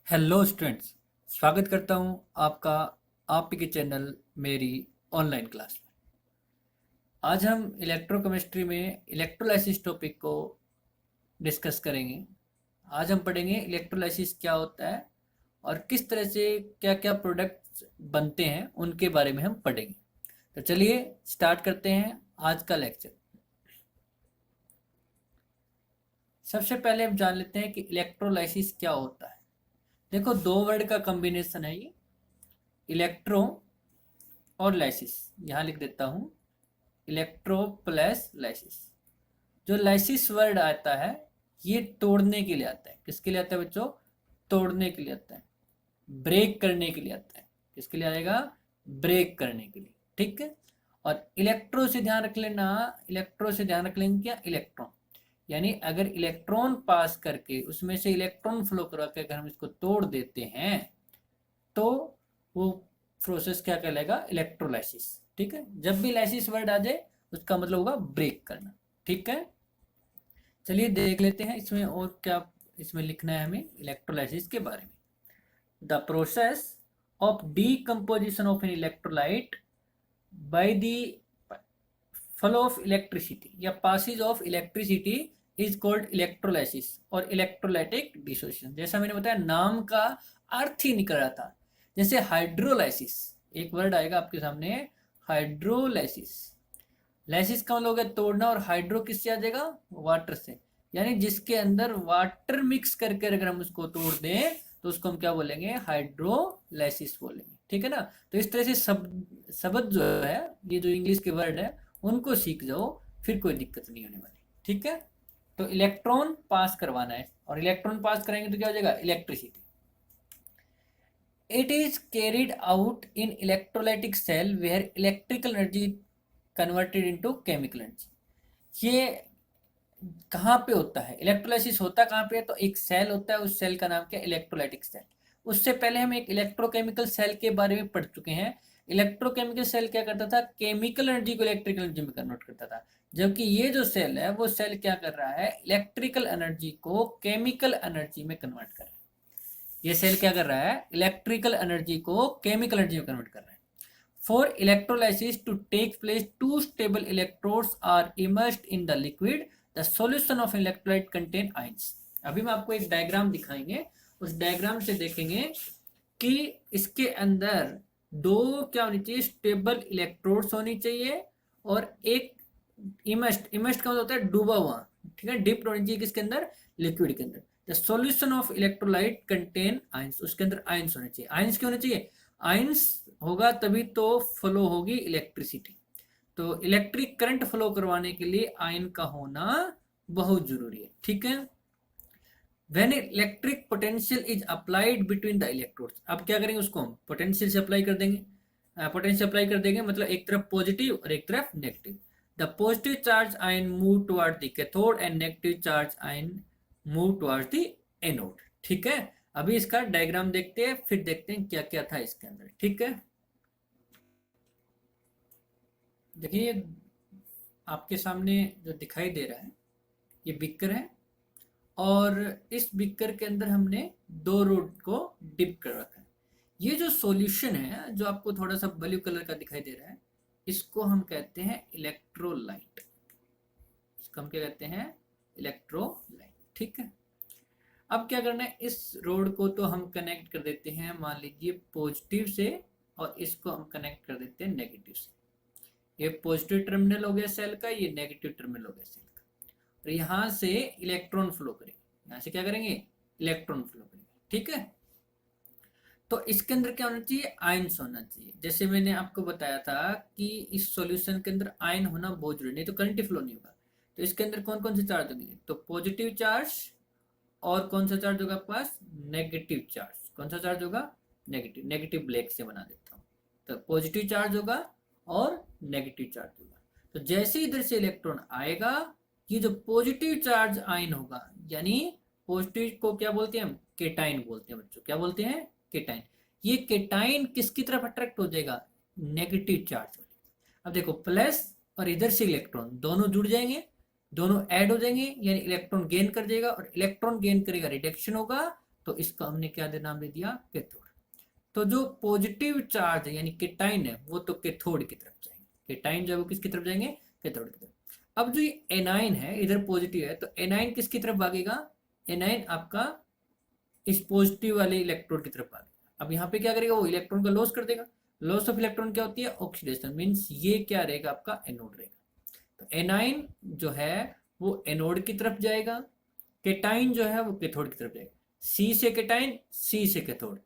Hello students. स्वागत करता हूं आपका आपके चैनल मेरी ऑनलाइन क्लास में। आज हम इलेक्ट्रोकेमिस्ट्री में इलेक्ट्रोलाइसिस टॉपिक को डिस्कस करेंगे। आज हम पढ़ेंगे इलेक्ट्रोलाइसिस क्या होता है और किस तरह से क्या क्या प्रोडक्ट्स बनते हैं उनके बारे में हम पढ़ेंगे। तो चलिए स्टार्ट करते हैं आज का लेक्चर। सबसे पहले हम जान लेते हैं कि इलेक्ट्रोलाइसिस क्या होता है। देखो, दो वर्ड का कॉम्बिनेशन है ये, इलेक्ट्रो और लाइसिस। यहाँ लिख देता हूँ इलेक्ट्रो प्लस लाइसिस। जो लाइसिस वर्ड आता है ये तोड़ने के लिए आता है। किसके लिए आता है बच्चों? तोड़ने के लिए आता है, ब्रेक करने के लिए आता है। किसके लिए आएगा? ब्रेक करने के लिए। ठीक है। और इलेक्ट्रो से ध्यान रख लेना, इलेक्ट्रो से ध्यान रख लेंगे क्या? इलेक्ट्रॉन। यानी अगर इलेक्ट्रॉन पास करके उसमें से इलेक्ट्रॉन फ्लो करवा के अगर हम इसको तोड़ देते हैं तो वो प्रोसेस क्या कहलाएगा? इलेक्ट्रोलाइसिस। ठीक है। जब भी लाइसिस वर्ड आ जाए उसका मतलब होगा ब्रेक करना। ठीक है। चलिए देख लेते हैं इसमें और क्या इसमें लिखना है हमें इलेक्ट्रोलाइसिस के बारे में। The process of decomposition of an electrolyte by the flow of electricity या passes of electricity is called electrolysis और इलेक्ट्रोलाइटिक डिसोसिएशन। जैसा मैंने बताया, नाम का अर्थ ही निकल रहा था। जैसे हाइड्रोलाइसिस, एक वर्ड आएगा आपके सामने, हाइड्रोलाइसिस। लाइसिस का मतलब हो गया तोड़ना, और हाइड्रो किससे आ जाएगा? वाटर से। यानी जिसके अंदर वाटर मिक्स करके अगर हम उसको तोड़ दें तो उसको हम क्या बोलेंगे? हाइड्रोलाइसिस बोलेंगे। ठीक है ना। तो इस तरह से शब्द जो है, ये जो इंग्लिश के वर्ड है उनको सीख जाओ, फिर कोई दिक्कत नहीं होने वाली। ठीक है। तो इलेक्ट्रॉन पास करवाना है, और इलेक्ट्रॉन पास कराएंगे तो क्या हो जाएगा? Electricity. It is carried out in electrolytic cell where electrical energy converted into chemical energy। ये कहाँ पे होता है? इलेक्ट्रोलाइसिस होता कहाँ पे है? तो एक सेल होता है, उस सेल का नाम क्या है? Electrolytic cell. उससे पहले हम एक इलेक्ट्रोकेमिकल सेल के बारे में पढ़ चुके हैं। इलेक्ट्रोकेमिकल सेल क्या करता था? केमिकल एनर्जी को इलेक्ट्रिकल एनर्जी में कन्वर्ट करता था। जबकि ये जो सेल है वो सेल क्या कर रहा है? इलेक्ट्रिकल एनर्जी को केमिकल एनर्जी में कन्वर्ट कर रहा है। ये सेल क्या कर रहा है? इलेक्ट्रिकल एनर्जी को केमिकल एनर्जी में कन्वर्ट कर रहा है। For electrolysis to take place, two stable electrodes are immersed in the liquid. The solution of electrolyte contain ions. अभी मैं आपको एक डायग्राम दिखाएंगे, उस डायग्राम से देखेंगे कि इसके अंदर दो क्या होनी चाहिए? स्टेबल इलेक्ट्रोड्स होनी चाहिए, और एक इमर्स्ड। इमर्स्ड का मतलब होता है डूबा हुआ। ठीक है। डिप्ड होनी चाहिए किसके अंदर? लिक्विड के अंदर। The solution of electrolyte contain ions. उसके अंदर आयंस होने चाहिए। आयंस क्यों होने चाहिए? आयंस होगा तभी तो फ्लो होगी इलेक्ट्रिसिटी। तो इलेक्ट्रिक करंट फ्लो करवाने के लिए आयन का होना बहुत जरूरी है। ठीक है। When electric potential is applied between the electrodes, अब क्या करेंगे? उसको हम पोटेंशियल से अप्लाई कर देंगे। पोटेंशियल अप्लाई कर देंगे मतलब एक तरफ पॉजिटिव और एक तरफ negative. The positive charge ion move toward the cathode and negative charge ion move towards the anode. ठीक है। अभी इसका डायग्राम देखते हैं, फिर देखते हैं क्या क्या था इसके अंदर। ठीक है। देखिए आपके सामने जो दिखाई दे रहा है ये बिकर है, और इस बिकर के अंदर हमने दो रोड को डिप कर रखा है। ये जो सॉल्यूशन है जो आपको थोड़ा सा ब्लू कलर का दिखाई दे रहा है, इसको हम कहते हैं इलेक्ट्रोलाइट। इसको हम क्या कहते हैं? इलेक्ट्रोलाइट। ठीक है। अब क्या करना है? इस रोड को तो हम कनेक्ट कर देते हैं मान लीजिए पॉजिटिव से, और इसको हम कनेक्ट कर देते हैं नेगेटिव से। ये पॉजिटिव टर्मिनल हो गया सेल का, ये नेगेटिव टर्मिनल हो गया सेल का। और यहाँ से इलेक्ट्रॉन फ्लो करेंगे। यहाँ से क्या करेंगे? इलेक्ट्रॉन फ्लो करेंगे। ठीक है। तो इसके अंदर क्या होना चाहिए? आयंस होना चाहिए। जैसे मैंने आपको बताया था कि इस सॉल्यूशन के अंदर आयन होना बहुत जरूरी, नहीं तो करंट फ्लो नहीं होगा। तो इसके अंदर कौन कौन से चार्ज होंगे? तो पॉजिटिव चार्ज, और कौन सा चार्ज होगा आपके पास? Negative charge. कौन सा चार्ज होगा? नेगेटिव। नेगेटिव ब्लैक से बना देता हूँ। तो पॉजिटिव चार्ज होगा और नेगेटिव चार्ज होगा। तो जैसे इधर से इलेक्ट्रॉन आएगा, ये जो पॉजिटिव चार्ज आयन होगा, यानी पॉजिटिव को क्या बोलते हैं हम? केटाइन बोलते हैं बच्चों। क्या बोलते हैं? केटाइन। ये केटाइन किसकी तरफ अट्रैक्ट हो जाएगा? Negative charge. अब देखो, प्लस और इधर से इलेक्ट्रॉन दोनों जुड़ जाएंगे, दोनों ऐड हो जाएंगे, यानी इलेक्ट्रॉन गेन कर जाएगा, और इलेक्ट्रॉन गेन करेगा रिडक्शन होगा, तो इसका हमने क्या नाम दे दिया, कैथोड। तो जो पॉजिटिव चार्ज है यानी केटाइन है वो तो कैथोड की तरफ जाएंगे, केटाइन जो है वो किसकी तरफ जाएंगे, कैथोड की तरफ। अब जो ये एनाइन है इधर पॉजिटिव है, तो एनाइन किसकी तरफ भागेगा, एनाइन आपका इस पॉजिटिव वाले इलेक्ट्रोड की तरफ भागेगा। अब यहाँ पे क्या करेगा, वो इलेक्ट्रॉन का लॉस कर देगा। लॉस ऑफ इलेक्ट्रॉन क्या होती है, ऑक्सीडेशन, मीन्स ये क्या रहेगा आपका एनोड रहेगा। तो एनाइन जो है वो एनोड की तरफ जाएगा, केटाइन जो है वो कैथोड की तरफ जाएगा। सी से केटाइन, सी से कैथोड,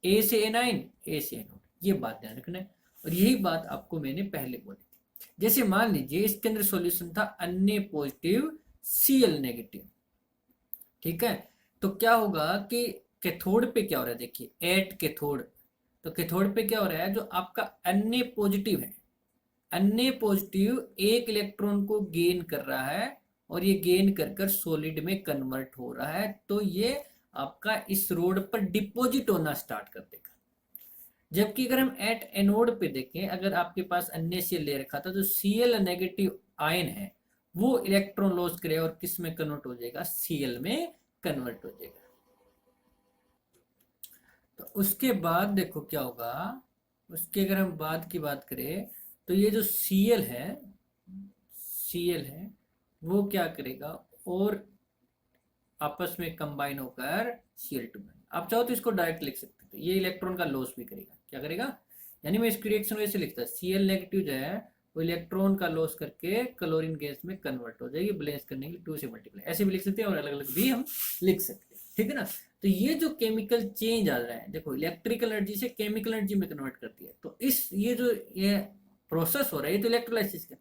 ए से एनाइन, ए से एनोड, ये बात ध्यान रखना है। और यही बात आपको मैंने पहले बोली थी। जैसे मान लीजिए इसके अंदर सॉल्यूशन था अन्य पॉजिटिव Cl नेगेटिव, ठीक है। तो क्या होगा कि कैथोड पे क्या हो रहा है, देखिए एट कैथोड, तो कैथोड पे क्या हो रहा है, जो आपका अन्य पॉजिटिव है, अन्य पॉजिटिव एक इलेक्ट्रॉन को गेन कर रहा है और ये गेन कर कर सॉलिड में कन्वर्ट हो रहा है, तो ये आपका इस रोड पर डिपॉजिट होना स्टार्ट कर देगा। जबकि अगर हम एट एनोड पे देखें, अगर आपके पास अन्य Cl ले रखा था, तो Cl नेगेटिव आयन है वो इलेक्ट्रॉन लॉस करेगा और किस में कन्वर्ट हो जाएगा, Cl में कन्वर्ट हो जाएगा। तो उसके बाद देखो क्या होगा, उसके अगर हम बाद की बात करें तो ये जो Cl है, Cl है वो क्या करेगा और आपस में कंबाइन होकर Cl2 बने। आप चाहो तो इसको डायरेक्ट लिख सकते थे, ये इलेक्ट्रॉन का लॉस भी करेगा, क्या करेगा, यानी मैं इसकी रिएक्शन वैसे लिखता है, Cl नेगेटिव जो है वो इलेक्ट्रॉन का लॉस करके क्लोरीन गैस में कन्वर्ट हो जाएगी, बैलेंस करने के लिए 2 से मल्टीप्लाई, ऐसे भी लिख सकते हैं और अलग अलग भी हम लिख सकते हैं, ठीक है ना। तो ये जो केमिकल चेंज आ रहा है, देखो इलेक्ट्रिकल एनर्जी से केमिकल एनर्जी में कन्वर्ट करती है, तो इस ये जो ये प्रोसेस हो रहा है ये तो इलेक्ट्रोलाइसिस का,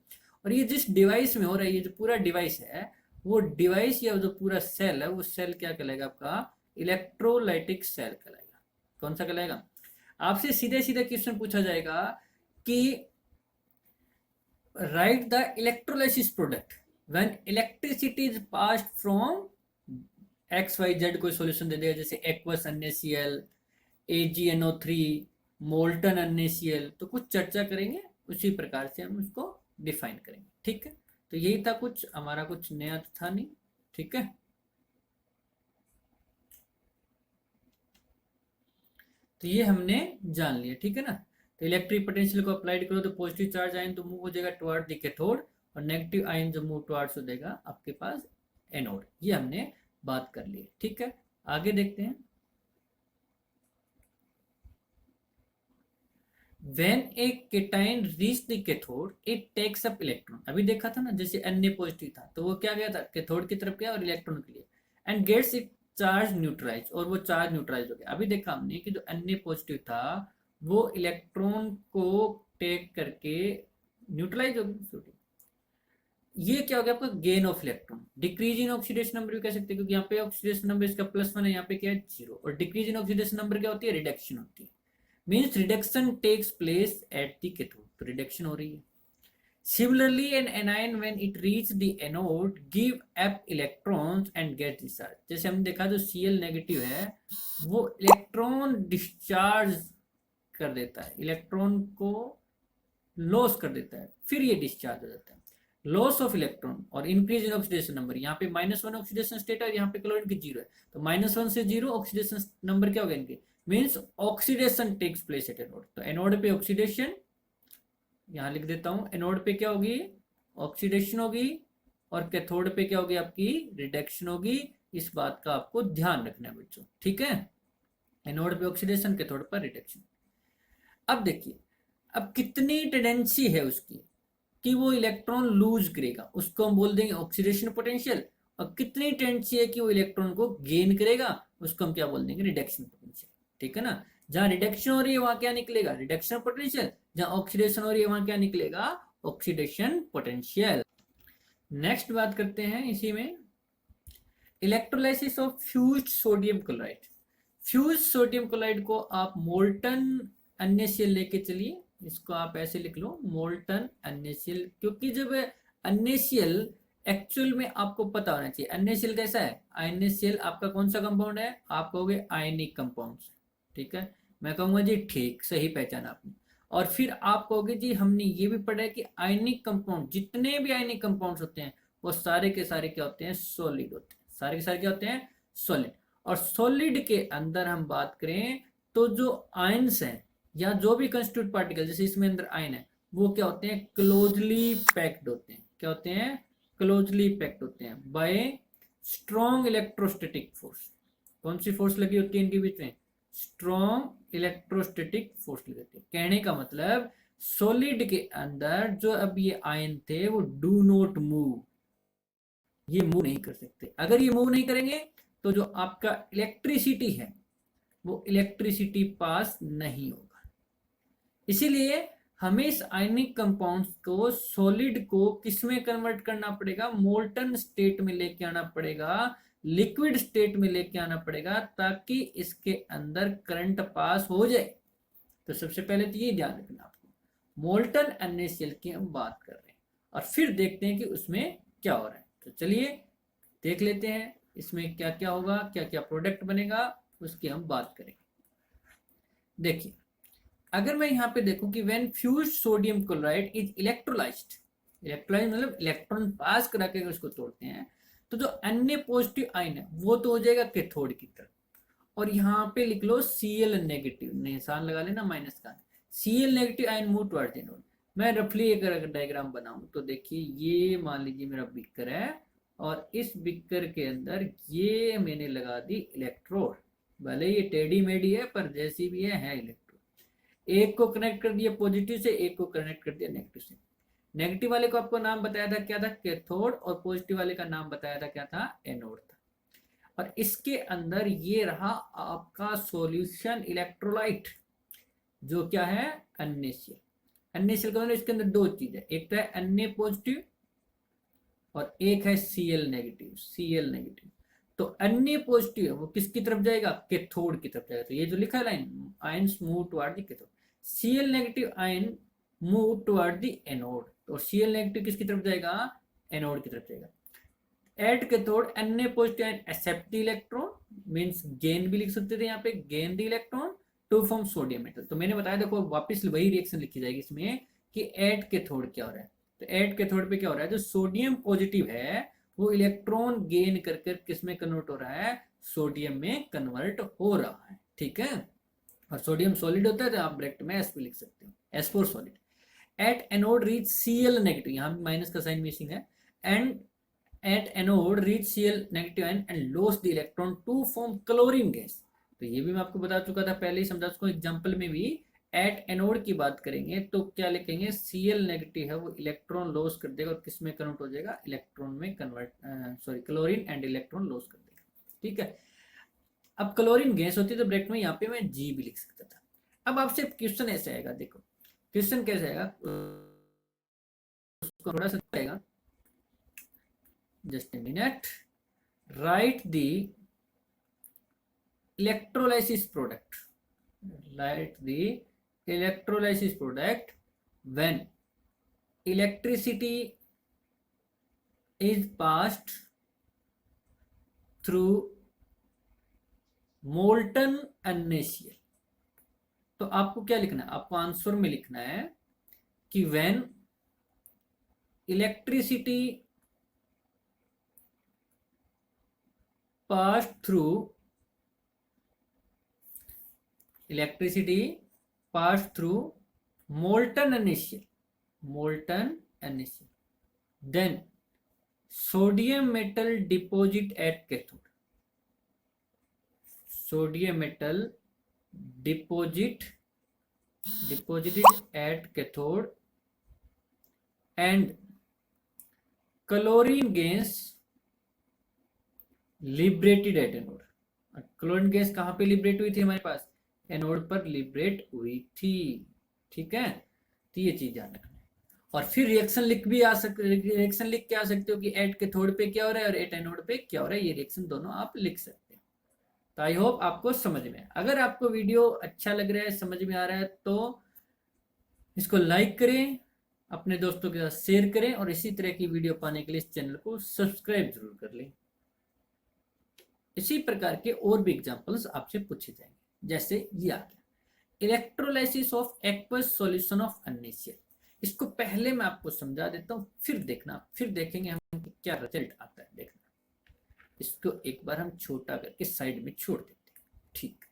और ये जिस डिवाइस में हो रहा है, ये जो पूरा डिवाइस है, वो डिवाइस या जो पूरा सेल है वो सेल क्या कहलाएगा आपका, इलेक्ट्रोलाइटिक सेल कहलाएगा। कौन सा कहलाएगा, आपसे सीधे सीधे क्वेश्चन पूछा जाएगा कि write the electrolysis product when electricity is passed from X Y Z, कोई सॉल्यूशन दे देगा जैसे aqueous NaCl, AgNO3, molten NaCl, तो कुछ चर्चा करेंगे उसी प्रकार से हम उसको डिफाइन करेंगे, ठीक है। तो यही था, कुछ हमारा कुछ नया तो था नहीं, ठीक है। तो ये हमने जान लिया, ठीक है ना। तो इलेक्ट्रिक पोटेंशियल को अप्लाइड करो तो पॉजिटिव चार्ज आयन तो मूव हो जाएगा टुवर्ड द कैथोड, और नेगेटिव आयन जो मूव टुवर्ड्स हो जाएगा आपके पास एनोड, ये हमने बात कर ली, ठीक है। आगे देखते हैं, when a cation reach the cathode it takes up electron, अभी देखा था ना जैसे अन्य पॉजिटिव था तो वो क्या गया था, कैथोड की तरफ गया और इलेक्ट्रॉन के लिए, and gets it charge neutralize, और वो चार्ज न्यूट्रलाइज हो गया। अभी देखा हमने कि जो अन्य पॉजिटिव था वो इलेक्ट्रॉन को टेक करके न्यूट्रलाइज हो गया, ये क्या हो गया आपका gain of electron. Decrease in oxidation number भी कह सकते हैं, क्योंकि यहाँ पे ऑक्सीडेशन नंबर इसका +1 है, यहाँ पे क्या है 0, और डिक्रीज इन ऑक्सीडेशन नंबर क्या होती है, रिडक्शन होती है, means reduction takes place at the cathode, तो रिडक्शन हो रही है। Similarly, an anion when it reach the anode give up electrons and get discharged, जैसे हमने देखा जो Cl नेगेटिव है वो इलेक्ट्रॉन डिस्चार्ज कर देता है, इलेक्ट्रॉन को लॉस कर देता है, फिर ये डिस्चार्ज हो जाता है। लॉस ऑफ इलेक्ट्रॉन और इंक्रीज इन ऑक्सीडेशन नंबर, यहाँ पे -1 ऑक्सीडेशन स्टेट है, यहाँ पे क्लोरीन की 0 है, तो -1 से 0 ऑक्सीडेशन नंबर क्या होगा इनके, means oxidation takes place at anode. तो एनोड पे ऑक्सीडेशन, यहां लिख देता हूं, एनोड पे क्या होगी, ऑक्सीडेशन होगी, और कैथोड पे क्या होगी आपकी, रिडक्शन होगी। इस बात का आपको ध्यान रखना है बच्चों, ठीक है। एनोड पे ऑक्सीडेशन, कैथोड पर रिडक्शन। अब देखिए, अब कितनी टेंडेंसी है उसकी कि वो इलेक्ट्रॉन लूज करेगा, उसको हम बोल देंगे ऑक्सीडेशन पोटेंशियल, और कितनी टेंडेंसी है कि वो इलेक्ट्रॉन को गेन करेगा, उसको हम क्या बोल देंगे, रिडक्शन पोटेंशियल, ठीक है ना। जहां रिडक्शन हो रही है वहां क्या निकलेगा, रिडक्शन पोटेंशियल, जहां ऑक्सीडेशन हो रही है वहां क्या निकलेगा, ऑक्सीडेशन पोटेंशियल। नेक्स्ट बात करते हैं इसी में, electrolysis of fused sodium chloride. Fused sodium chloride को आप मोल्टन NaCl लेके चलिए, इसको आप ऐसे लिख लो मोल्टन NaCl, क्योंकि जब NaCl एक्चुअल में आपको पता होना चाहिए NaCl कैसा है, NaCl आपका कौन सा कंपाउंड है, आप कहोगे आयनिक कंपाउंड, ठीक है। मैं कहूंगा जी ठीक, सही पहचाना आपने। और फिर आप कहोगे जी हमने ये भी पढ़ा है कि आयनिक कंपाउंड, जितने भी आयनिक कंपाउंड्स होते हैं वो सारे के सारे क्या होते हैं, सॉलिड होते हैं, सारे के सारे क्या होते हैं, सॉलिड। और सॉलिड के अंदर हम बात करें तो जो आयंस हैं या जो भी कंस्टिट्यूट पार्टिकल, जैसे इसमें अंदर आयन है, वो क्या होते हैं, क्लोजली पैक्ड होते हैं। क्या होते हैं, क्लोजली पैक्ड होते हैं बाय स्ट्रॉन्ग इलेक्ट्रोस्टैटिक फोर्स। कौन सी फोर्स लगी होती है इनके बीच में, स्ट्रॉन्ग इलेक्ट्रोस्टैटिक फोर्स लगी होती है। कहने का मतलब सॉलिड के अंदर जो अब ये आयन थे वो डू नॉट मूव, ये मूव नहीं कर सकते। अगर ये मूव नहीं करेंगे तो जो आपका इलेक्ट्रिसिटी है वो इलेक्ट्रिसिटी पास नहीं होगा। इसीलिए हमें इस आयनिक कंपाउंड्स को, सॉलिड को किस में कन्वर्ट करना पड़ेगा, मोल्टन स्टेट में लेके आना पड़ेगा, लिक्विड स्टेट में लेके आना पड़ेगा, ताकि इसके अंदर करंट पास हो जाए। तो सबसे पहले तो ये ध्यान रखना आपको, मोल्टन NaCl की हम बात कर रहे हैं और फिर देखते हैं कि उसमें क्या हो रहा है। तो चलिए देख लेते हैं इसमें क्या क्या होगा, क्या क्या प्रोडक्ट बनेगा, उसकी हम बात करेंगे। देखिए, अगर मैं यहाँ पे देखूं कि when fused sodium chloride is electrolysed, electrolysed मतलब इलेक्ट्रॉन पास करा के उसको तोड़ते हैं, तो जो Na पॉजिटिव आयन है वो तो हो जाएगा कैथोड की तरफ, और यहाँ पे लिख लो Cl नेगेटिव, निशान लगा लेना माइनस का, Cl negative ion move towards anode. मैं रफली एक डायग्राम बनाऊं तो देखिए, ये मान लीजिए मेरा बीकर है और इस बीकर के अंदर ये मैंने लगा दी इलेक्ट्रोड, भले ये टेढ़ी मेढ़ी है पर जैसी भी है इलेक्ट्रोड। एक को कनेक्ट कर दिया पॉजिटिव से, एक को कनेक्ट कर दिया नेगेटिव से। नेगेटिव वाले को आपको नाम बताया था क्या था, कैथोड, और पॉजिटिव वाले का नाम बताया था क्या था, एनोड था। और इसके अंदर ये रहा आपका सॉल्यूशन इलेक्ट्रोलाइट, जो क्या है, NaCl। NaCl का मतलब इसके अंदर दो चीज है, एक तो है Na पॉजिटिव और एक है Cl नेगेटिव, Cl नेगेटिव। तो Na पॉजिटिव है वो किसकी तरफ जाएगा, कैथोड की तरफ जाएगा। तो ये जो लिखा है line, ions move toward the cathode, Cl negative ion move toward the anode, तो Cl नेगेटिव किसकी तरफ जाएगा, एनोड की तरफ जाएगा। At cathode Na positive ion accept the electron, means gain भी लिख सकते थे यहाँ पे, gain the electron to form sodium metal. तो मैंने बताया, देखो वापस वही रिएक्शन लिखी जाएगी इसमें कि एट कैथोड क्या हो रहा है। तो एट कैथोड पे क्या हो रहा है, जो सोडियम पॉजिटिव है वो इलेक्ट्रॉन गेन कर कर किस में कन्वर्ट हो रहा है, सोडियम में कन्वर्ट हो रहा है, ठीक है। और सोडियम सॉलिड होता है तो आप ब्रैकेट में S भी लिख सकते हो, S for solid. At anode reach Cl negative, यहाँ माइनस का साइन मिसिंग है, and at anode reach Cl negative ion and lose the electron to form chlorine gas। तो ये भी मैं आपको बता चुका था, पहले ही समझा चुका हूं एग्जांपल में भी। एट एनोड की बात करेंगे तो क्या लिखेंगे, Cl नेगेटिव है वो इलेक्ट्रॉन लॉस कर देगा और किस में कन्वर्ट हो जाएगा, इलेक्ट्रॉन में convert, sorry chlorine and electron loss कर देगा, ठीक है। अब क्लोरीन गैस होती है तो ब्रैकेट में यहाँ पे मैं G भी लिख सकता था। अब आपसे क्वेश्चन ऐसे आएगा, देखो क्वेश्चन कैसे आएगा, उसको थोड़ा सा आएगा, just a minute, write the electrolysis product, write the electrolysis product when electricity is passed through molten NaCl। तो आपको क्या लिखना है, आपको आंसर में लिखना है कि when electricity passed through molten NaCl, then sodium metal deposit at cathode, sodium metal deposited at cathode and chlorine gas liberated at anode. Chlorine gas कहां पे लिबरेट हुई थी, हमारे पास एनोड पर लिबरेट हुई थी, ठीक है। तो ये चीज ध्यान रखना है। और फिर रिएक्शन लिख भी आ सकते, रिएक्शन लिख के आ सकते हो कि एट कैथोड पे क्या हो रहा है और एट एनोड पे क्या हो रहा है, ये रिएक्शन दोनों आप लिख सकते हो। तो आई होप आपको समझ में, अगर आपको वीडियो अच्छा लग रहा है, समझ में आ रहा है, तो इसको लाइक करें, अपने दोस्तों के साथ शेयर करें, और इसी तरह की वीडियो पाने के लिए इस चैनल को सब्सक्राइब जरूर कर लें। इसी प्रकार के और भी एग्जांपल्स आपसे पूछे जाएंगे, जैसे ये आ गया electrolysis of aqueous solution of NaCl। इसको पहले मैं आपको समझा देता हूँ, फिर देखना, फिर देखेंगे हम क्या रिजल्ट आता है, देखना। इसको एक बार हम छोटा करके साइड में छोड़ देते हैं। ठीक,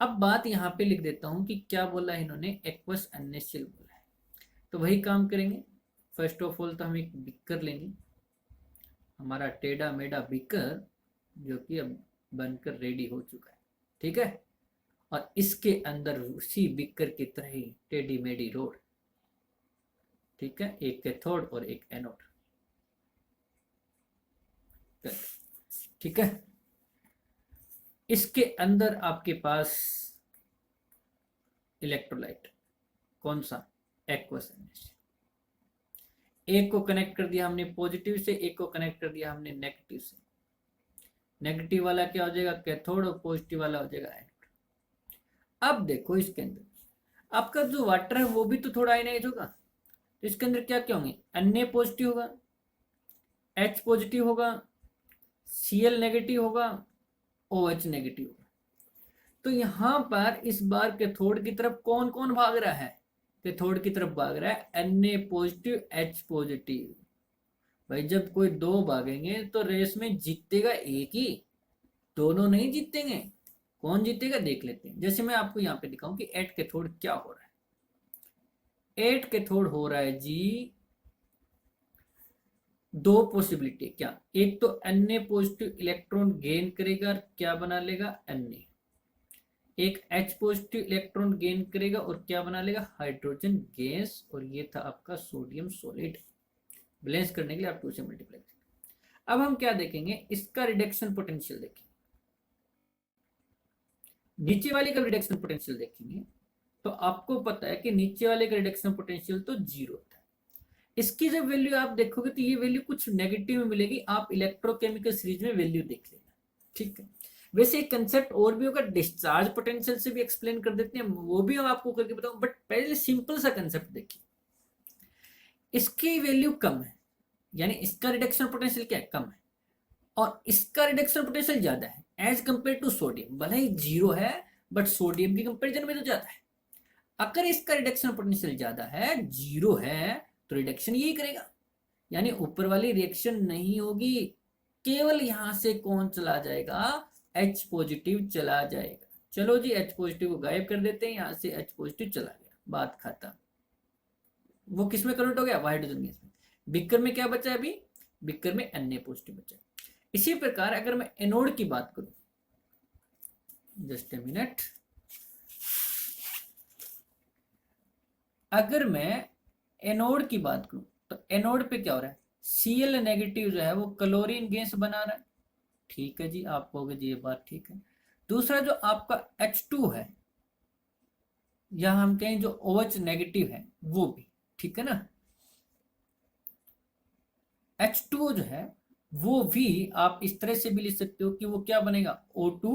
अब बात यहाँ पे लिख देता हूँ कि क्या बोला है इन्होंने, एक्वस अननेशियल बोला है। तो वही काम करेंगे। फर्स्ट ऑफ ऑल तो हम एक बिकर लेंगे, हमारा टेढ़ा मेढ़ा बिकर, जो कि अब बनकर रेडी हो चुका है। ठीक है, और इसके अंदर उसी बिकर की तरह ही टेढ़ी मेढ़ी रोड। ठीक है, एक कैथोड और एक एनोड। ठीक है, इसके अंदर आपके पास इलेक्ट्रोलाइट, कौन सा, एक्वस एनएच। एक को कनेक्ट कर दिया हमने पॉजिटिव से, एक को कनेक्ट कर दिया हमने नेगेटिव से। नेगेटिव वाला क्या हो जाएगा, कैथोड, और पॉजिटिव वाला हो जाएगा एनोड। अब देखो इसके अंदर आपका जो वाटर है वो भी तो थोड़ा आयनाइज होगा, तो इसके अंदर क्या क्या होंगे, Na पॉजिटिव होगा, H पॉजिटिव होगा, Cl नेगेटिव होगा, OH नेगेटिव होगा। तो यहां पर इस बार कैथोड की तरफ कौन कौन भाग रहा है, कैथोड की तरफ भाग रहा है Na पॉजिटिव, H पॉजिटिव। भाई जब कोई दो भागेंगे तो रेस में जीतेगा एक ही, दोनों नहीं जीतेंगे। कौन जीतेगा देख लेते हैं। जैसे मैं आपको यहाँ पे दिखाऊं कि एट कैथोड क्या हो रहा है। एट कैथोड हो रहा है जी, दो पॉसिबिलिटी क्या, एक तो Na पॉजिटिव इलेक्ट्रॉन गेन करेगा और क्या बना लेगा Na, एक H पॉजिटिव इलेक्ट्रॉन गेन करेगा और क्या बना लेगा, हाइड्रोजन गैस। और ये था आपका सोडियम सॉलिड। बैलेंस करने के लिए आप 2 से मल्टीप्लाई करेंगे। अब हम क्या देखेंगे, इसका रिडक्शन पोटेंशियल देखेंगे, नीचे वाले का रिडक्शन पोटेंशियल देखेंगे। तो आपको पता है कि नीचे वाले का रिडक्शन पोटेंशियल तो 0 होता है। इसकी जब वैल्यू आप देखोगे तो ये वैल्यू कुछ नेगेटिव में मिलेगी। आप इलेक्ट्रोकेमिकल सीरीज में वैल्यू देख लेना। ठीक है, वैसे एक कंसेप्ट और भी होगा, डिस्चार्ज पोटेंशियल से भी एक्सप्लेन कर देते हैं, वो भी हम आपको करके बताऊं। बट पहले सिंपल सा कंसेप्ट देखिए, इसकी वैल्यू कम है, यानी इसका रिडक्शन पोटेंशियल क्या है, कम है, और इसका रिडक्शन पोटेंशियल ज्यादा है एज कंपेयर टू सोडियम। भले ही 0 है बट सोडियम की कंपेरिजन में तो ज्यादा है। अगर इसका रिडक्शन पोटेंशियल ज्यादा है, 0 है, तो रिडक्शन यही करेगा, यानी ऊपर वाली रिएक्शन नहीं होगी। केवल यहां से कौन चला जाएगा, H पॉजिटिव चला जाएगा। चलो जी, H पॉजिटिव को गायब कर देते हैं, यहां से H पॉजिटिव चला गया, बात खत्म। वो किस में कन्वर्ट हो गया, हाइड्रोजन गैस में। बिकर में क्या बचा है अभी, बिकर में Na पॉजिटिव बचा है। इसी प्रकार अगर मैं एनोड की बात करूं, जस्ट ए मिनट, अगर मैं एनोड की बात करूं तो एनोड पे क्या हो रहा है, Cl नेगेटिव जो है वो क्लोरीन गैस बना रहा है। ठीक है जी, आप कहोगे जी ये बात ठीक है। दूसरा जो आपका H2 है, या हम कहें जो OH नेगेटिव है वो भी, ठीक है ना। H2O जो है वो भी आप इस तरह से भी लिख सकते हो कि वो क्या बनेगा, O2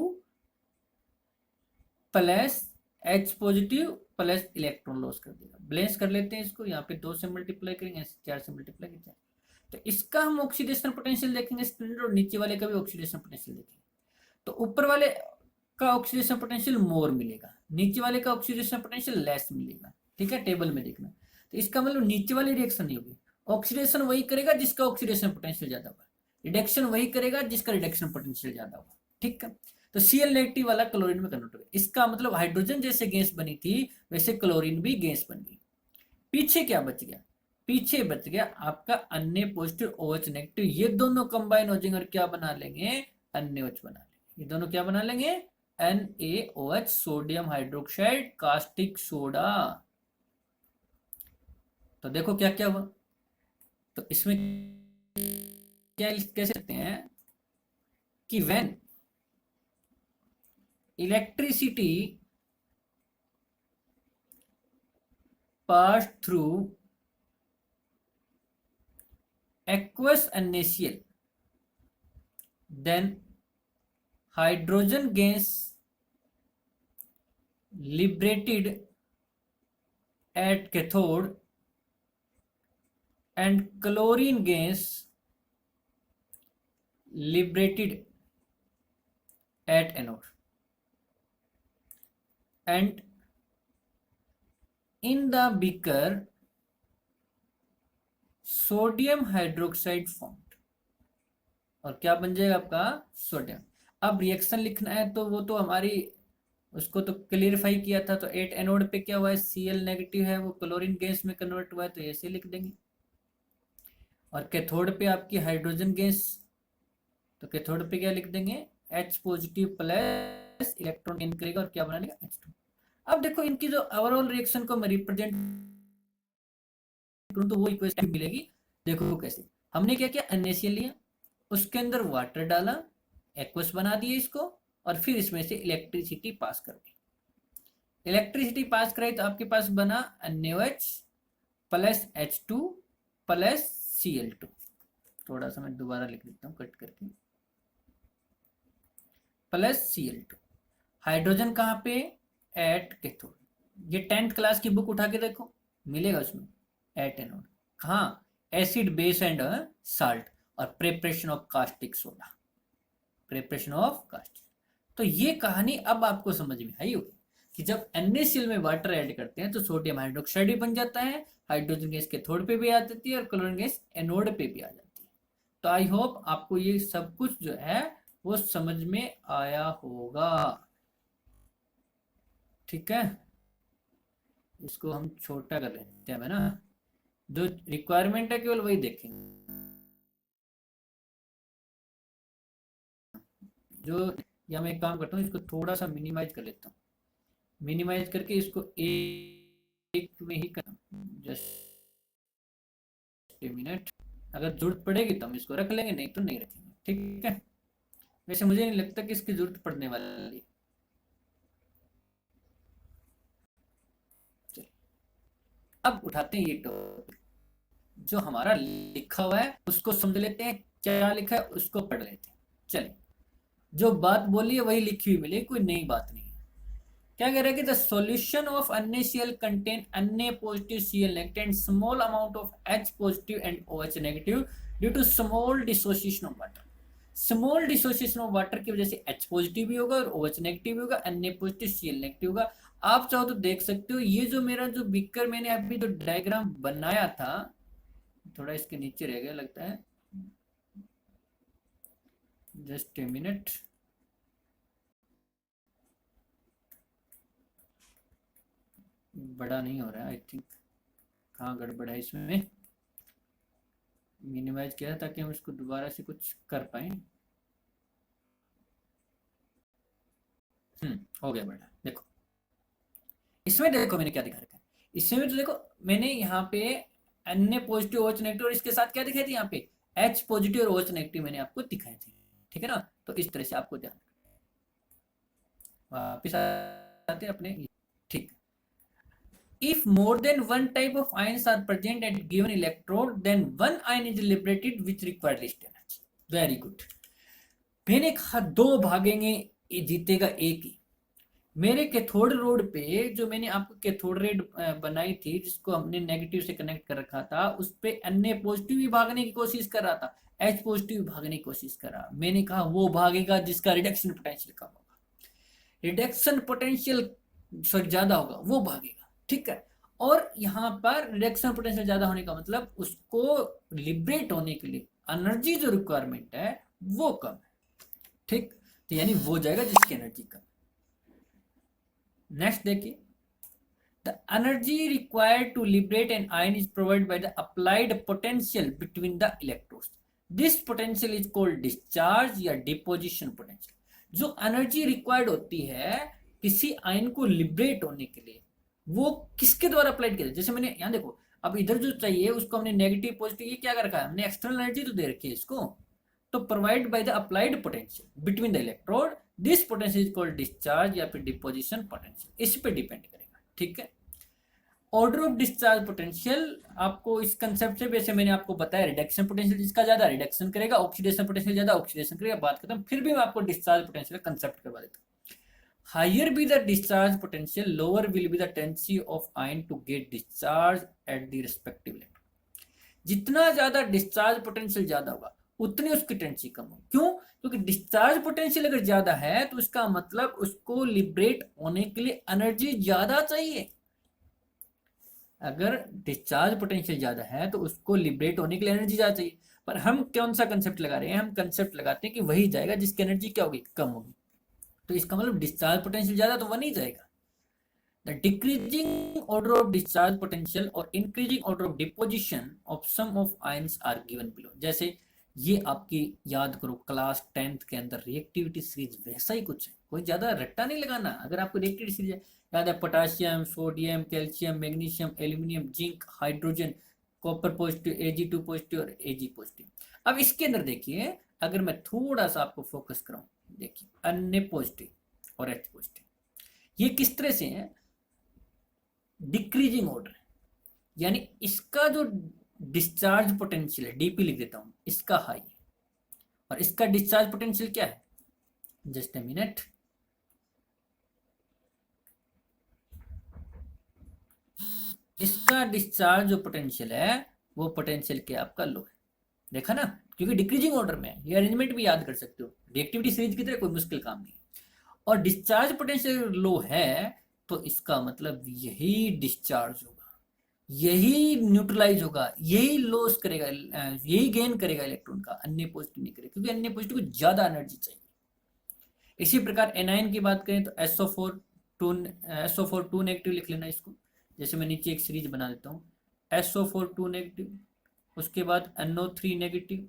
plus H positive plus electron loss कर देगा। बैलेंस कर लेते हैं इसको, यहाँ पे 2 से मल्टीप्लाई करेंगे, 4 से मल्टीप्लाई करेंगे। तो इसका हम ऑक्सीडेशन पोटेंशियल देखेंगे स्टैंडर्ड, और नीचे वाले का भी ऑक्सीडेशन पोटेंशियल देखेंगे। तो ऊपर वाले का ऑक्सीडेशन पोटेंशियल मोर मिलेगा, नीचे वाले का ऑक्सीडेशन पोटेंशियल लेस मिलेगा। ठीक है, टेबल में देखना। तो इसका मतलब नीचे वाली रिएक्शन नहीं होगी, ऑक्सीडेशन वही करेगा जिसका ऑक्सीडेशन पोटेंशियल ज्यादा होगा, रिडक्शन वही करेगा जिसका रिडक्शन पोटेंशियल ज्यादा होगा। ठीक है, तो Cl नेगेटिव वाला क्लोरीन में कन्वर्ट हो गया। इसका मतलब हाइड्रोजन जैसे गैस बनी थी वैसे क्लोरीन भी गैस बन गई। पीछे क्या बच गया, पीछे बच गया आपका Na पॉजिटिव OH नेगेटिव। ये दोनों कंबाइन हो जाएंगे और क्या बना लेंगे, NaOH बना लेंगे। ये दोनों क्या बना लेंगे, NaOH, sodium hydroxide caustic soda. तो देखो क्या क्या हुआ। तो इसमें क्या कह सकते हैं कि when electricity pass through aqueous NaCl, then hydrogen gas liberated at cathode and chlorine gas liberated at anode, and in the beaker sodium hydroxide formed. और क्या बन जाएगा आपका सोडियम। अब रिएक्शन लिखना है तो वो तो हमारी उसको तो क्लियरिफाई किया था, तो 8 एनोड पे क्या हुआ है, Cl नेगेटिव है, वो क्लोरीन गैस में कन्वर्ट हुआ है, तो ऐसे लिख देंगे। और कैथोड पे आपकी हाइड्रोजन गैस, तो कैथोड पे क्या लिख देंगे, H positive plus electron gain करेगा और क्या बना लेगा H2। अब देखो इनकी जो ओवरऑल रिएक्शन को मैं रिप्रेजेंट करूं तो वो इक्वेशन मिलेगी। देखो कैसे, हमने क्या किया, NaCl लिया, उसके अंदर वाटर डाला, एक्वस बना दिए इसको, और फिर इसमें से इलेक्ट्रिसिटी पास कर दी। इलेक्ट्रिसिटी पास कराई तो आपके पास बना NaOH plus H2 plus Cl2। थोड़ा सा मैं दोबारा लिख देता हूँ कट करके, प्लस Cl2। हाइड्रोजन कहाँ पे, एट कैथोड। ये 10th क्लास की बुक उठा के देखो, मिलेगा उसमें एट एनोड। कहाँ, एसिड बेस एंड साल्ट, और preparation of caustic soda, preparation of caustic. तो ये कहानी अब आपको समझ में आई होगी कि जब NaCl में वाटर ऐड करते हैं तो सोडियम हाइड्रोक्साइड भी बन जाता है, हाइड्रोजन गैस कैथोड पे भी आ जाती है और क्लोरीन गैस एनोड पे भी आ जाती है। तो आई होप आपको ये सब कुछ जो है वो समझ में आया होगा। ठीक है, इसको हम छोटा कर लेते हैं ना, जो रिक्वायरमेंट है केवल वही देखेंगे। जो, या मैं एक काम करता हूँ, इसको थोड़ा सा मिनिमाइज कर लेता हूँ, मिनिमाइज करके इसको एक में ही कर, जस्ट ए मिनट। अगर जरूरत पड़ेगी तो हम इसको रख लेंगे, नहीं तो नहीं रखेंगे। ठीक है, वैसे मुझे नहीं लगता कि इसकी जरूरत पड़ने वाली है। अब उठाते हैं ये टॉपिक, जो हमारा लिखा हुआ है उसको समझ लेते हैं, क्या लिखा है उसको पढ़ लेते हैं। चलिए, जो बात बोली है वही लिखी हुई मिलेगी, कोई नई बात नहीं है। क्या कह रहा है कि the solution of NaCl contain Na positive Cl negative and small amount of H positive and OH negative due to small dissociation of water. Small dissociation of water की वजह से H पॉजिटिव भी होगा और OH नेगेटिव भी होगा, Na positive Cl negative होगा। आप चाहो तो देख सकते हो, ये जो मेरा जो बीकर मैंने अभी जो डायग्राम बनाया था, थोड़ा इसके नीचे रह गया लगता है, जस्ट ए मिनट। बड़ा नहीं हो रहा है आई थिंक, कहाँ गड़बड़ है इसमें। मिनिमाइज किया ताकि हम इसको दोबारा से कुछ कर पाए। हो गया बड़ा। देखो इसमें, देखो मैंने क्या दिखा रखा है इसमें, तो देखो मैंने यहाँ पे Na पॉजिटिव OH नेगेटिव और इसके साथ क्या दिखाई थी, यहाँ पे H पॉजिटिव और OH नेगेटिव मैंने आपको दिखाए थे। ठीक है ना, तो इस तरह से आपको ध्यान, वापिस आते हैं अपने। ठीक, if more than one type of ions are present at given electrode, then one ion is liberated which require least energy. Very good. मैंने कहा दो भागेंगे, जीतेगा एक ही। मेरे कैथोड रोड पे जो मैंने आपको कैथोड रेड बनाई थी, जिसको हमने नेगेटिव से कनेक्ट कर रखा था, उस पे Na पॉजिटिव भी भागने की कोशिश कर रहा था, H पॉजिटिव भागने की कोशिश कर रहा। मैंने कहा वो भागेगा जिसका रिडक्शन पोटेंशियल कम होगा, रिडक्शन पोटेंशियल ज्यादा होगा वो भागेगा। ठीक है, और यहाँ पर रिडक्शन पोटेंशियल ज्यादा होने का मतलब उसको लिबरेट होने के लिए एनर्जी जो रिक्वायरमेंट है वो कम है। ठीक, तो यानी वो जाएगा जिसकी एनर्जी कम। नेक्स्ट देखिए, the energy required to liberate an ion is provide by the applied potential between the electrodes. This potential is called discharge या डिपोजिशन पोटेंशियल। जो एनर्जी रिक्वायर्ड होती है किसी आयन को लिबरेट होने के लिए, वो किसके द्वारा अप्लाइड किया, जैसे मैंने यहाँ देखो, अब इधर जो चाहिए उसको हमने नेगेटिव पॉजिटिव ये क्या कर रखा है, हमने एक्सटर्नल एनर्जी तो दे रखी है इसको, तो provide by the applied potential between the electrode, this potential is called discharge या फिर डिपोजिशन पोटेंशियल, इस पे डिपेंड करेगा। ठीक है, ऑर्डर ऑफ डिस्चार्ज पोटेंशियल आपको इस कंसेप्ट से, वैसे मैंने आपको बताया रिडक्शन पोटेंशियल जिसका ज्यादा रिडक्शन करेगा, ऑक्सीडेशन पोटेंशियल ज्यादा ऑक्सीडेशन करेगा, बात खत्म। फिर भी मैं आपको डिस्चार्ज पोटेंशियल का कंसेप्ट करवा देता हूँ। Higher be the discharge potential, lower will be the tendency of ion to get discharge at the respective electrode. जितना ज्यादा डिस्चार्ज पोटेंशियल ज्यादा होगा उतनी उसकी टेंडेंसी कम होगी। क्यों? क्योंकि डिस्चार्ज पोटेंशियल अगर ज्यादा है तो इसका मतलब उसको लिबरेट होने के लिए एनर्जी ज्यादा चाहिए। अगर डिस्चार्ज पोटेंशियल ज्यादा है तो उसको लिबरेट होने के लिए एनर्जी ज्यादा चाहिए। पर हम कौन सा कंसेप्ट लगा रहे हैं, हम कंसेप्ट लगाते हैं कि वही जाएगा जिसकी एनर्जी क्या होगी, कम होगी। तो इसका मतलब डिस्चार्ज पोटेंशियल ज्यादा तो वह नहीं जाएगा। The decreasing order of discharge potential or increasing order of deposition of sum of ions are given below। जैसे ये आपकी याद करो क्लास 10th के अंदर रिएक्टिविटी सीरीज वैसा ही कुछ है, कोई ज्यादा रट्टा नहीं लगाना। अगर आपको रिएक्टिविटी सीरीज याद है, potassium, sodium, calcium, magnesium, aluminium, zinc, hydrogen, copper positive, Ag2 positive और Ag पॉजिटिव। अब इसके अंदर देखिए, अगर मैं थोड़ा सा आपको फोकस कराऊं, देखिए अन्य पॉजिटिव और H पॉजिटिव, ये किस तरह से है, डिक्रीजिंग ऑर्डर, यानी इसका जो डिस्चार्ज पोटेंशियल है, डीपी लिख देता हूं, इसका हाई है, और इसका डिस्चार्ज पोटेंशियल क्या है, जस्ट ए मिनट, इसका डिस्चार्ज जो पोटेंशियल है वो पोटेंशियल क्या आपका लो है। देखा ना, क्योंकि डिक्रीजिंग ऑर्डर में है, ये अरेंजमेंट भी याद कर सकते हो, रिएक्टिविटी सीरीज की तरह कोई मुश्किल काम नहीं। और डिस्चार्ज पोटेंशियल लो है तो इसका मतलब यही डिस्चार्ज होगा, यही न्यूट्रलाइज होगा, यही लॉस करेगा, यही गेन करेगा इलेक्ट्रॉन का, अन्य पॉजिटिव नहीं करेगा, क्योंकि अन्य पॉजिटिव को ज्यादा एनर्जी चाहिए। इसी प्रकार एनायन की बात करें तो SO4 2 नेगेटिव लिख लेना इसको। जैसे मैं नीचे एक सीरीज बना देता हूँ, SO4 2 नेगेटिव, उसके बाद NO3 नेगेटिव,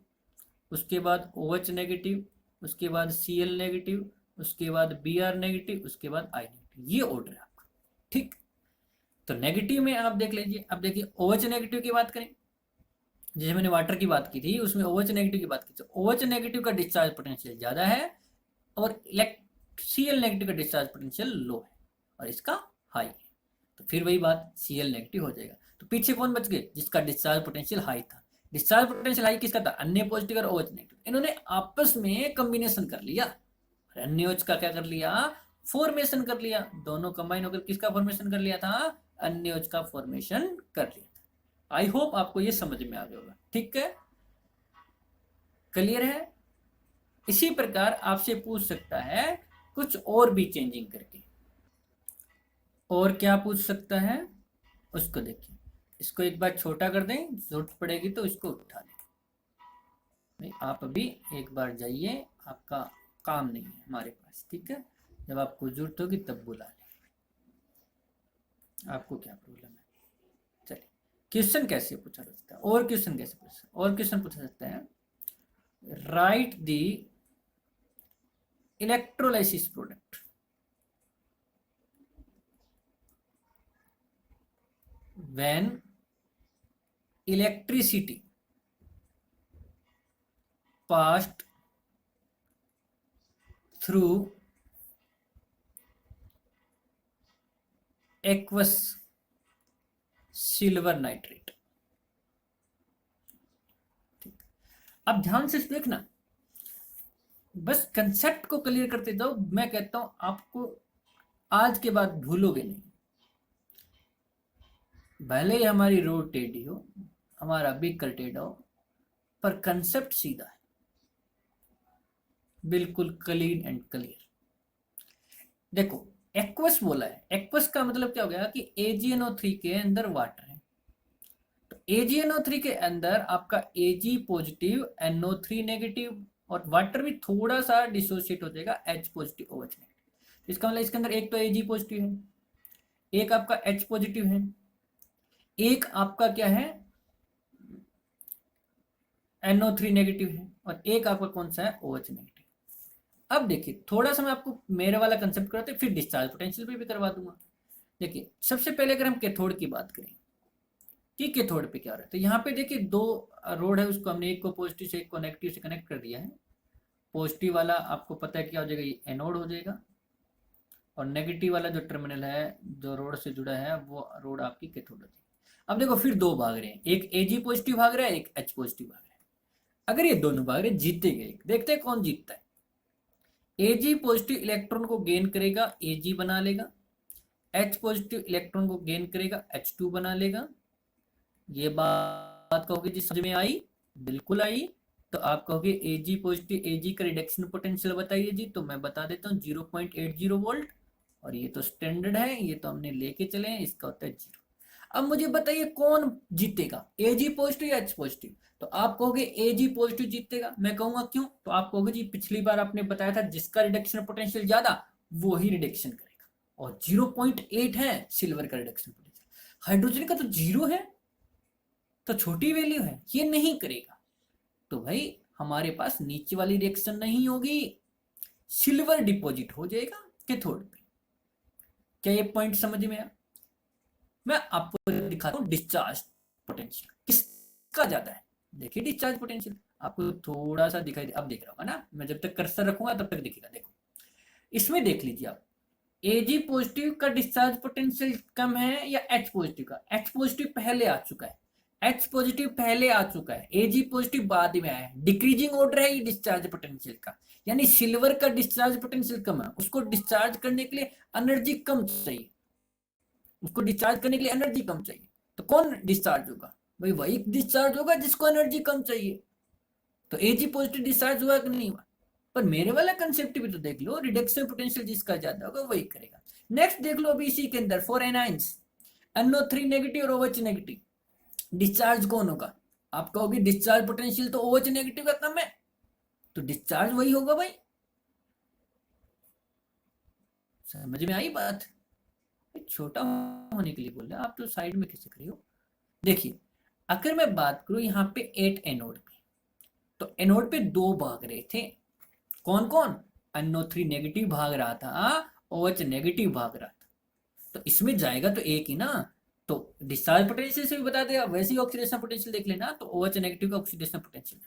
उसके बाद OH नेगेटिव, उसके बाद Cl नेगेटिव, उसके बाद Br नेगेटिव, उसके बाद I नेगेटिव। ये ऑर्डर है आपका, ठीक। तो नेगेटिव में आप देख लीजिए, अब देखिए OH नेगेटिव की बात करें, जैसे मैंने वाटर की बात की थी, उसमें OH नेगेटिव की बात की, तो OH नेगेटिव का डिस्चार्ज पोटेंशियल ज्यादा है और Cl नेगेटिव का डिस्चार्ज पोटेंशियल लो है, और इसका हाई है। तो फिर वही बात, Cl नेगेटिव हो जाएगा। तो पीछे कौन बच गए, जिसका डिस्चार्ज पोटेंशियल हाई था। डिस्चार्ज पोटेंशियल हाई किसका था, अन्य पॉजिटिव और OH नेगेटिव, इन्होंने आपस में कॉम्बिनेशन कर लिया, अन्य OH का क्या कर लिया, फॉर्मेशन कर लिया, दोनों कंबाइन होकर किसका फॉर्मेशन कर लिया था, अन्य OH का फॉर्मेशन कर लिया था। आई होप आपको ये समझ में आ गया होगा, ठीक है, क्लियर है। इसी प्रकार आपसे पूछ सकता है कुछ और भी चेंजिंग करके, और क्या पूछ सकता है उसको देखिए, इसको एक बार छोटा कर दें, जरूरत पड़ेगी तो इसको उठा लें। आप अभी एक बार जाइए, आपका काम नहीं है हमारे पास, ठीक है, जब आपको जरूरत होगी तब बुला लें, आपको क्या प्रॉब्लम है। चलिए, क्वेश्चन कैसे पूछा सकता है, और क्वेश्चन कैसे पूछा सकता है, और क्वेश्चन पूछा सकता है, right the electrolysis product when electricity passed through aqueous silver nitrate. अब ध्यान से देखना, बस कंसेप्ट को क्लियर करते जाओ, मैं कहता हूं आपको आज के बाद भूलोगे नहीं। भले ही हमारी रोड टेढ़ी हो, हमारा व्हीकल टेढ़ा हो, पर कंसेप्ट सीधा है, बिल्कुल क्लीन एंड क्लियर। देखो एक्वस बोला है, एक्वस का मतलब क्या हो गया कि AgNO3 के अंदर वाटर है, तो AgNO3 के अंदर आपका Ag पॉजिटिव, NO3 नेगेटिव, और वाटर भी थोड़ा सा डिसोसिएट हो जाएगा H पॉजिटिव OH नेगेटिव। इसका मतलब इसके अंदर एक तो Ag पॉजिटिव है, एक आपका H पॉजिटिव है, एक आपका क्या है NO3 नेगेटिव है, और एक आपका कौन सा है OH नेगेटिव। अब देखिए थोड़ा सा मैं आपको मेरे वाला कंसेप्ट कराते, फिर डिस्चार्ज पोटेंशियल पे भी करवा दूंगा। देखिए सबसे पहले अगर हम कैथोड की बात करें कि कैथोड पे क्या हो रहा है, तो यहाँ पे देखिए दो रोड है, उसको हमने एक को पॉजिटिव से एक को नेगेटिव से कनेक्ट कर दिया है। पॉजिटिव वाला आपको पता है क्या हो जाएगा, ये एनोड हो जाएगा, और नेगेटिव वाला जो टर्मिनल है जो रोड से जुड़ा है वो रोड आपकी कैथोड हो जाएगी। अब देखो फिर दो भाग रहे हैं, एक Ag पॉजिटिव भाग रहा है, एक H पॉजिटिव भाग रहा है। अगर ये दोनों भाग रहे जीतेंगे, देखते हैं कौन जीतता है। Ag पॉजिटिव इलेक्ट्रॉन को गेन करेगा, Ag बना लेगा, H पॉजिटिव इलेक्ट्रॉन को गेन करेगा, H2 बना लेगा। ये बात कहोगे जी समझ में आई, बिल्कुल आई। तो आप कहोगे Ag पॉजिटिव, Ag का रिडक्शन पोटेंशियल बताइए जी, तो मैं बता देता हूँ 0.80 वोल्ट, और ये तो स्टैंडर्ड है, ये तो हमने लेके चले हैं, इसका होता है 0। अब मुझे बताइए कौन जीतेगा, Ag पॉजिटिव या H पॉजिटिव? तो आप कहोगे Ag पॉजिटिव जीतेगा। मैं कहूंगा क्यों? तो आप कहोगे जी पिछली बार आपने बताया था जिसका रिडक्शन पोटेंशियल ज्यादा वो ही रिडक्शन करेगा, और 0.8 है सिल्वर का रिडक्शन पोटेंशियल। हाइड्रोजन का तो 0 है, तो छोटी वैल्यू है, ये नहीं करेगा। तो भाई हमारे पास नीचे वाली रिएक्शन नहीं होगी, सिल्वर डिपॉजिट हो जाएगा कैथोड पे। क्या ये पॉइंट समझ में आया? मैं आपको दिखाता हूँ डिस्चार्ज पोटेंशियल किसका ज्यादा है। देखिए डिस्चार्ज पोटेंशियल आपको थोड़ा सा दिखाई दे, अब देख रहा होगा ना, मैं जब तक कर्सर रखूंगा तब तक दिखेगा। देखो इसमें देख लीजिए आप, Ag पॉजिटिव का डिस्चार्ज पोटेंशियल कम है या H पॉजिटिव का? H पॉजिटिव पहले आ चुका है, H पॉजिटिव पहले आ चुका है, Ag पॉजिटिव बाद में आया है। डिक्रीजिंग ऑर्डर है ये डिस्चार्ज पोटेंशियल का, यानी सिल्वर का डिस्चार्ज पोटेंशियल कम है, उसको डिस्चार्ज करने के लिए एनर्जी कम चाहिए, उसको डिस्चार्ज करने के लिए एनर्जी कम चाहिए। तो कौन डिस्चार्ज होगा? भाई वही डिस्चार्ज होगा जिसको एनर्जी कम चाहिए। तो Ag पॉजिटिव डिस्चार्ज हुआ कि नहीं हुआ? पर मेरे वाला कंसेप्ट भी तो देख लो, रिडक्शन पोटेंशियल जिसका ज्यादा होगा वही करेगा। नेक्स्ट देख लो अभी इसी के अंदर फॉर एनाइंस, NO3 नेगेटिव और OH नेगेटिव, डिस्चार्ज कौन होगा? आप कहोगे डिस्चार्ज पोटेंशियल तो OH नेगेटिव का कम है, तो डिस्चार्ज वही होगा भाई। समझ में आई बात? छोटा होने के लिए बोल रहे आप तो साइड में कैसे खड़े हो। देखिए अगर मैं बात करूं यहाँ पे 8 एनोड पे, तो एनोड पे दो भाग रहे थे, कौन कौन? NO3 नेगेटिव भाग रहा था, OH नेगेटिव भाग रहा था। तो इसमें जाएगा तो एक ही ना, तो डिस्चार्ज पोटेंशियल से भी बता देगा, वैसे ही ऑक्सीडेशन पोटेंशियल देख लेना, तो OH नेगेटिव का ऑक्सीडेशन पोटेंशियल,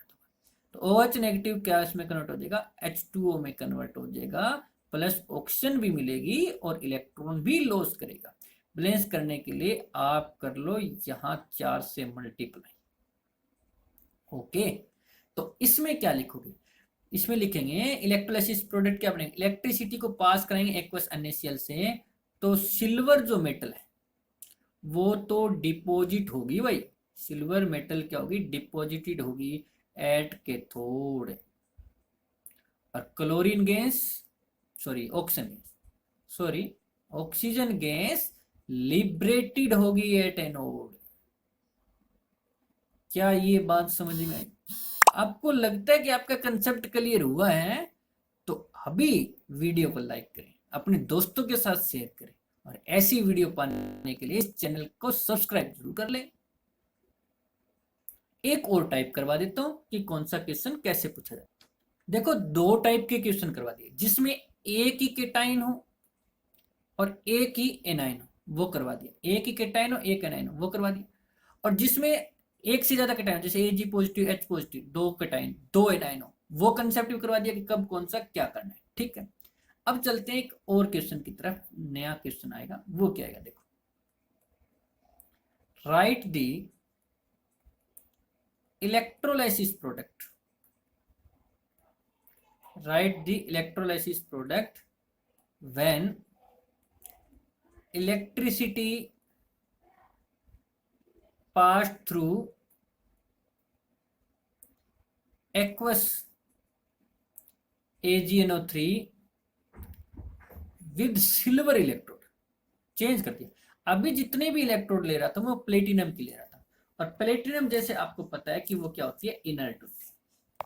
तो OH नेगेटिव क्या इसमें कन्वर्ट हो जाएगा? H2O में कन्वर्ट हो जाएगा, प्लस ऑक्सीजन भी मिलेगी और इलेक्ट्रॉन भी लॉस करेगा। बैलेंस करने के लिए आप कर लो यहाँ 4 से मल्टीप्लाई। ओके, तो इसमें क्या लिखोगे? इसमें लिखेंगे इलेक्ट्रोलाइसिस प्रोडक्ट क्या बनेंगे? इलेक्ट्रिसिटी को पास कराएंगे एक्वस NaCl से, तो सिल्वर जो मेटल है वो तो डिपॉजिट होगी भाई, सिल्वर मेटल क्या होगी? डिपॉजिटेड होगी एट कैथोड। और chlorine gas, sorry oxygen gas, sorry oxygen gas liberated होगी एट एनोड। क्या ये बात समझ में आई? आपको लगता है कि आपका कंसेप्ट क्लियर हुआ है? तो अभी वीडियो को लाइक करें, अपने दोस्तों के साथ शेयर करें, और ऐसी वीडियो पाने के लिए इस चैनल को सब्सक्राइब जरूर कर लें। एक और टाइप करवा देता हूं कि कौन सा क्वेश्चन कैसे पूछा जाए। देखो दो टाइप के क्वेश्चन करवा दिए, जिसमें एक ही केटाइन हो और एक ही एनाइन हो, वो करवा दिया। एक ही केटाइन हो एक एनाइन हो, वो करवा दिया। और जिसमें एक से ज्यादा केटाइन, जैसे Ag पॉजिटिव H पॉजिटिव, दो केटाइन दो एनाइन हो, वो कंसेप्ट भी करवा दिया कि कब कौन सा क्या करना है। ठीक है, अब चलते हैं एक और क्वेश्चन की तरफ। नया क्वेश्चन आएगा, वो क्या आएगा? देखो, right the electrolysis product, write the electrolysis product when electricity passed through aqueous AgNO3 with silver electrode। Change कर दिया, अभी जितने भी इलेक्ट्रोड ले रहा था वो प्लेटिनम की ले रहा था, और प्लेटिनम जैसे आपको पता है कि वो क्या होती है? इनर्ट होती है।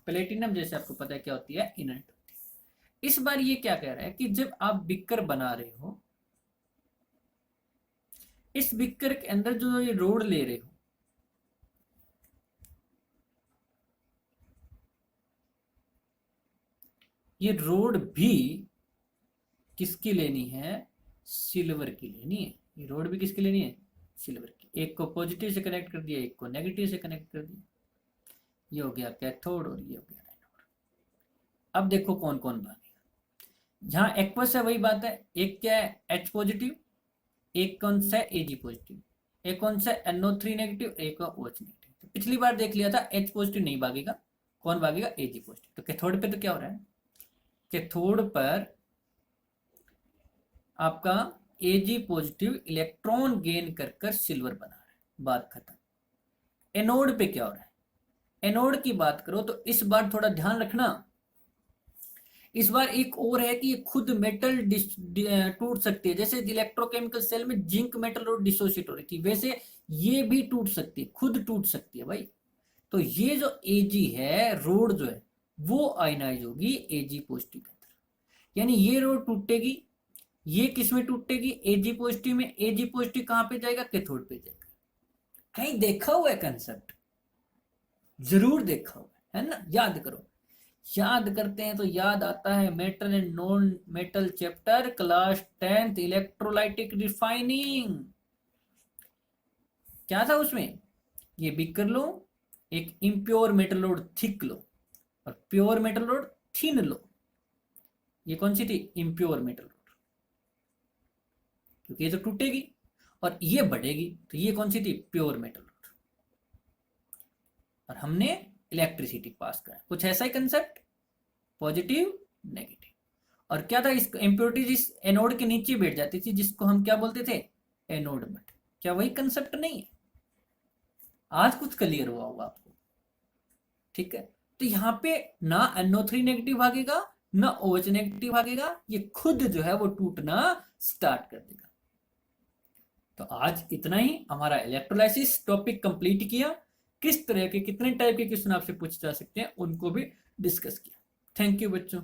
प्लेटिनम जैसे आपको पता है क्या होती है? इनर्ट होती है। इस बार ये क्या कह रहा है कि जब आप बिकर बना रहे हो, इस बिकर के अंदर जो ये रोड ले रहे हो, ये रोड भी किसकी लेनी है? सिल्वर की लेनी है। ये रोड भी किसकी लेनी है? सिल्वर की। एक को पॉजिटिव से कनेक्ट कर दिया, एक को नेगेटिव से कनेक्ट कर दिया। ये हो गया कैथोड और ये हो गया एनोड। अब देखो कौन कौन भागेगा। जहां एक्वस है वही बात है, एक क्या है? H पॉजिटिव, एक कौन सा है? Ag पॉजिटिव, एक कौन सा है? NO3 नेगेटिव, एक OH नेगेटिव। तो पिछली बार देख लिया था H पॉजिटिव नहीं भागेगा, कौन भागेगा? Ag positive. तो कैथोड पे तो क्या हो रहा है? कैथोड पर आपका Ag पॉजिटिव इलेक्ट्रॉन गेन कर कर सिल्वर बना रहा है, बात खत्म। एनोड पे क्या हो रहा है? एनोड की बात करो तो इस बार थोड़ा ध्यान रखना, इस बार एक और है कि ये खुद मेटल टूट सकती है, जैसे इलेक्ट्रोकेमिकल सेल में जिंक मेटल और डिसोसिएट हो रही थी, वैसे ये भी टूट सकती है, खुद टूट सकती है भाई। तो ये जो एजी है रोड जो है वो आयनाइज होगी एजी पॉजिटिव के अंदर, यानी ये रोड टूटेगी, ये किस में टूटेगी, एजी पॉजिटिव में। एजी पॉजिटिव कहां पे जाएगा, कैथोड पे जाएगा। कहीं देखा हुआ है कंसेप्ट, जरूर देखा हुआ है ना, याद करो। याद करते हैं तो याद आता है metal and non metal chapter class 10th electrolytic refining. क्या था उसमें, ये बिकर लो, एक इम्प्योर मेटल लोड थिक लो और प्योर मेटल लोड थिन लो। ये कौन सी थी, इम्प्योर मेटल लोड, क्योंकि ये तो टूटेगी, और ये बढ़ेगी, तो ये कौन सी थी, प्योर मेटल लोड। और हमने इलेक्ट्रिसिटी पास करा, कुछ ऐसा ही कंसेप्ट, पॉजिटिव नेगेटिव। और क्या था, इस इम्प्योरिटीज इस एनोड के नीचे बैठ जाती थी, जिसको हम क्या बोलते थे, एनोड मेटल। क्या वही कंसेप्ट नहीं है, आज कुछ क्लियर हुआ होगा आपको, ठीक है। तो यहाँ पे ना NO3 नेगेटिव भागेगा ना OH नेगेटिव भागेगा, ये खुद जो है वो टूटना स्टार्ट कर देगा। तो आज इतना ही, हमारा इलेक्ट्रोलाइसिस टॉपिक कंप्लीट किया। किस तरह के कितने टाइप के क्वेश्चन आपसे पूछे जा सकते हैं उनको भी डिस्कस किया। थैंक यू बच्चों।